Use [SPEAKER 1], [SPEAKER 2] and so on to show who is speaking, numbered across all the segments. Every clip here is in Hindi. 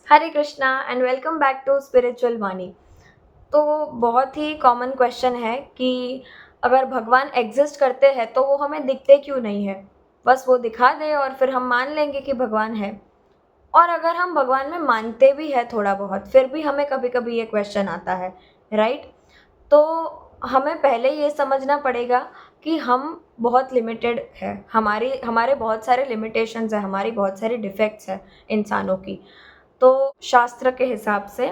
[SPEAKER 1] Hare Krishna and welcome back to spiritual Vani. तो बहुत ही कॉमन क्वेश्चन है कि अगर भगवान एग्जिस्ट करते हैं तो वो हमें दिखते क्यों नहीं है। बस वो दिखा दे और फिर हम मान लेंगे कि भगवान है। और अगर हम भगवान में मानते भी है थोड़ा बहुत फिर भी हमें कभी कभी ये क्वेश्चन आता है, राइट। तो हमें पहले ये समझना पड़ेगा कि हम बहुत लिमिटेड है, हमारी हमारे बहुत सारे लिमिटेशंस है, हमारी बहुत सारी डिफेक्ट्स है इंसानों की। तो शास्त्र के हिसाब से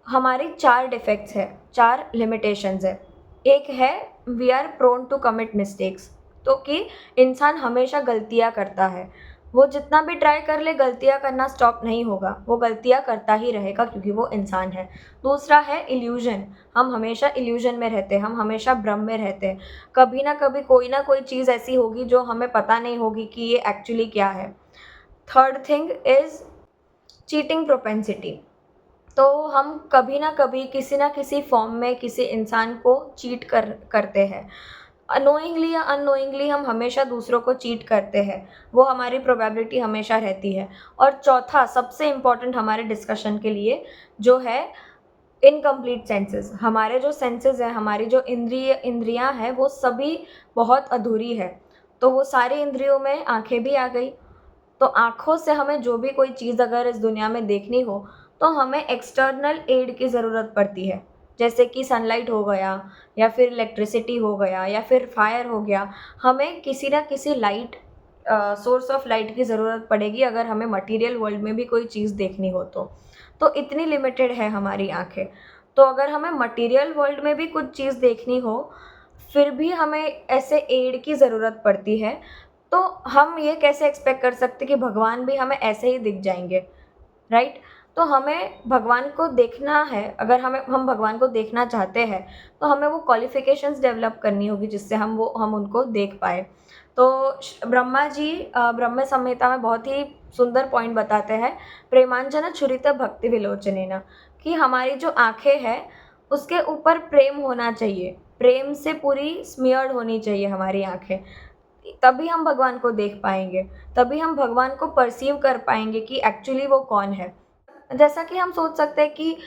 [SPEAKER 1] हमारी 4 डिफेक्ट्स है, 4 लिमिटेशंस है। एक है we are prone to commit mistakes, तो कि इंसान हमेशा गलतियाँ करता है। वो जितना भी ट्राई कर ले गलतियाँ करना स्टॉप नहीं होगा, वो गलतियाँ करता ही रहेगा क्योंकि वो इंसान है। दूसरा है इल्यूजन, हम हमेशा इल्यूजन में रहते हैं, हम हमेशा भ्रम में रहते हैं। कभी ना कभी कोई ना कोई चीज़ ऐसी होगी जो हमें पता नहीं होगी कि ये एक्चुअली क्या है। Third thing is cheating propensity. तो हम कभी ना कभी किसी ना किसी फॉर्म में किसी इंसान को चीट करते हैं। अनोइंगली या अननोइंगली हम हमेशा दूसरों को चीट करते हैं, वो हमारी प्रोबेबिलिटी हमेशा रहती है। और चौथा सबसे इम्पॉर्टेंट हमारे डिस्कशन के लिए जो है इनकम्प्लीट सेंसेस। हमारे जो सेंसेस हैं, हमारी जो इंद्रियां हैं, वो सभी बहुत अधूरी है। तो वो सारी इंद्रियों में आंखें भी आ गई। तो आँखों से हमें जो भी कोई चीज़ अगर इस दुनिया में देखनी हो तो हमें एक्सटर्नल एड की ज़रूरत पड़ती है। जैसे कि सनलाइट हो गया या फिर इलेक्ट्रिसिटी हो गया या फिर फायर हो गया। हमें किसी ना किसी लाइट सोर्स ऑफ लाइट की ज़रूरत पड़ेगी अगर हमें मटेरियल वर्ल्ड में भी कोई चीज़ देखनी हो तो इतनी लिमिटेड है हमारी आँखें। तो अगर हमें मटेरियल वर्ल्ड में भी कुछ चीज़ देखनी हो फिर भी हमें ऐसे एड की ज़रूरत पड़ती है। तो हम ये कैसे एक्सपेक्ट कर सकते कि भगवान भी हमें ऐसे ही दिख जाएंगे, राइट। तो हमें भगवान को देखना है, अगर हम भगवान को देखना चाहते हैं तो हमें वो क्वालिफिकेशंस डेवलप करनी होगी जिससे हम उनको देख पाए। तो ब्रह्मा जी ब्रह्म संहिता में बहुत ही सुंदर पॉइंट बताते हैं, प्रेमांजन छुरित भक्ति विलोचनेन, कि हमारी जो आंखें हैं उसके ऊपर प्रेम होना चाहिए, प्रेम से पूरी स्मियर्ड होनी चाहिए हमारी आंखें। तभी हम भगवान को देख पाएंगे, तभी हम भगवान को परसीव कर पाएंगे कि एक्चुअली वो कौन है। जैसा कि हम सोच सकते हैं कि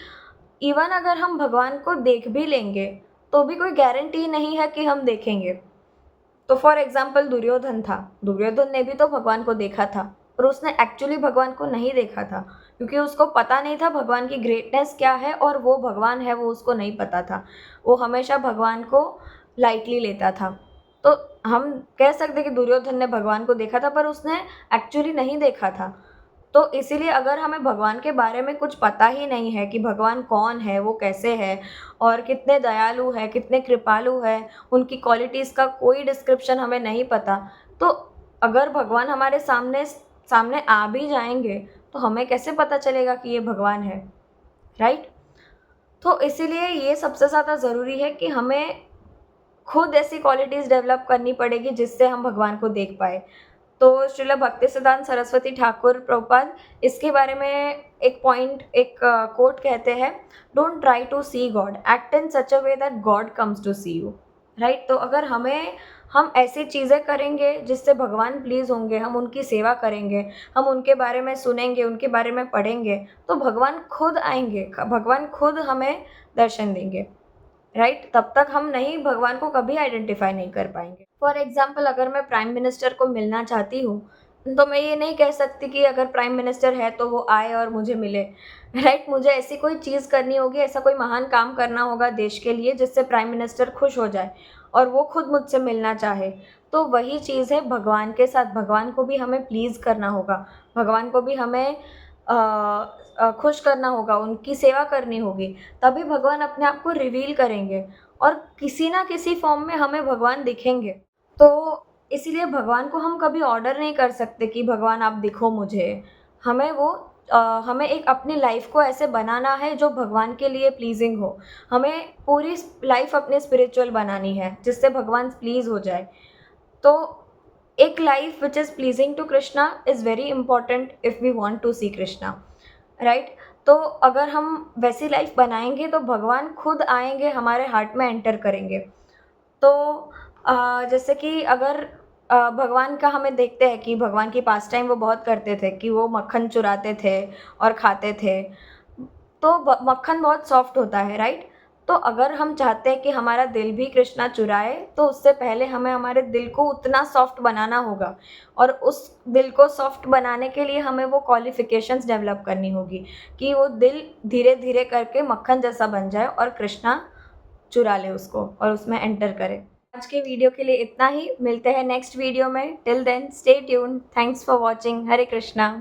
[SPEAKER 1] इवन अगर हम भगवान को देख भी लेंगे तो भी कोई गारंटी नहीं है कि हम देखेंगे। तो फॉर एग्जाम्पल दुर्योधन था, दुर्योधन ने भी तो भगवान को देखा था, पर उसने एक्चुअली भगवान को नहीं देखा था क्योंकि उसको पता नहीं था भगवान की ग्रेटनेस क्या है और वो भगवान है वो उसको नहीं पता था। वो हमेशा भगवान को लाइटली लेता था। तो हम कह सकते कि दुर्योधन ने भगवान को देखा था पर उसने एक्चुअली नहीं देखा था। तो इसीलिए अगर हमें भगवान के बारे में कुछ पता ही नहीं है कि भगवान कौन है, वो कैसे है और कितने दयालु है, कितने कृपालु है, उनकी क्वालिटीज़ का कोई डिस्क्रिप्शन हमें नहीं पता, तो अगर भगवान हमारे सामने सामने आ भी जाएंगे तो हमें कैसे पता चलेगा कि ये भगवान है, राइट। तो इसीलिए ये सबसे ज़्यादा ज़रूरी है कि हमें खुद ऐसी क्वालिटीज़ डेवलप करनी पड़ेगी जिससे हम भगवान को देख पाए। तो श्रील भक्तिसिद्धांत सरस्वती ठाकुर प्रभुपाद इसके बारे में एक पॉइंट, एक कोट कहते हैं, don't try to see God, act in such a way that God comes to see you, right. तो अगर हम ऐसी चीज़ें करेंगे जिससे भगवान प्लीज़ होंगे, हम उनकी सेवा करेंगे, हम उनके बारे में सुनेंगे, उनके बारे में पढ़ेंगे, तो भगवान खुद आएंगे, भगवान खुद हमें दर्शन देंगे, राइट। तब तक हम नहीं, भगवान को कभी आइडेंटिफाई नहीं कर पाएंगे। फॉर एग्जाम्पल अगर मैं प्राइम मिनिस्टर को मिलना चाहती हूँ तो मैं ये नहीं कह सकती कि अगर प्राइम मिनिस्टर है तो वो आए और मुझे मिले, राइट। मुझे ऐसी कोई चीज़ करनी होगी, ऐसा कोई महान काम करना होगा देश के लिए जिससे प्राइम मिनिस्टर खुश हो जाए और वो खुद मुझसे मिलना चाहे। तो वही चीज़ है भगवान के साथ, भगवान को भी हमें प्लीज़ करना होगा, भगवान को भी हमें खुश करना होगा, उनकी सेवा करनी होगी, तभी भगवान अपने आप को रिवील करेंगे और किसी ना किसी फॉर्म में हमें भगवान दिखेंगे। तो इसीलिए भगवान को हम कभी ऑर्डर नहीं कर सकते कि भगवान आप दिखो मुझे। हमें वो हमें एक अपनी लाइफ को ऐसे बनाना है जो भगवान के लिए प्लीजिंग हो। हमें पूरी लाइफ अपनी स्पिरिचुअल बनानी है जिससे भगवान प्लीज़ हो जाए। तो एक life which is pleasing to Krishna is very important if we want to see Krishna, right. तो अगर हम वैसी लाइफ बनाएंगे तो भगवान खुद आएंगे, हमारे हार्ट में एंटर करेंगे। तो जैसे कि अगर भगवान का हमें देखते हैं कि भगवान की पास टाइम वो बहुत करते थे कि वो मक्खन चुराते थे और खाते थे। तो मक्खन बहुत सॉफ्ट होता है, राइट? तो अगर हम चाहते हैं कि हमारा दिल भी कृष्णा चुराए, तो उससे पहले हमें हमारे दिल को उतना सॉफ्ट बनाना होगा, और उस दिल को सॉफ्ट बनाने के लिए हमें वो क्वालिफिकेशंस डेवलप करनी होगी कि वो दिल धीरे धीरे करके मक्खन जैसा बन जाए और कृष्णा चुरा ले उसको और उसमें एंटर करे। आज के वीडियो के लिए इतना ही, मिलते हैं नेक्स्ट वीडियो में। Till then stay tuned, thanks for watching. Hare Krishna.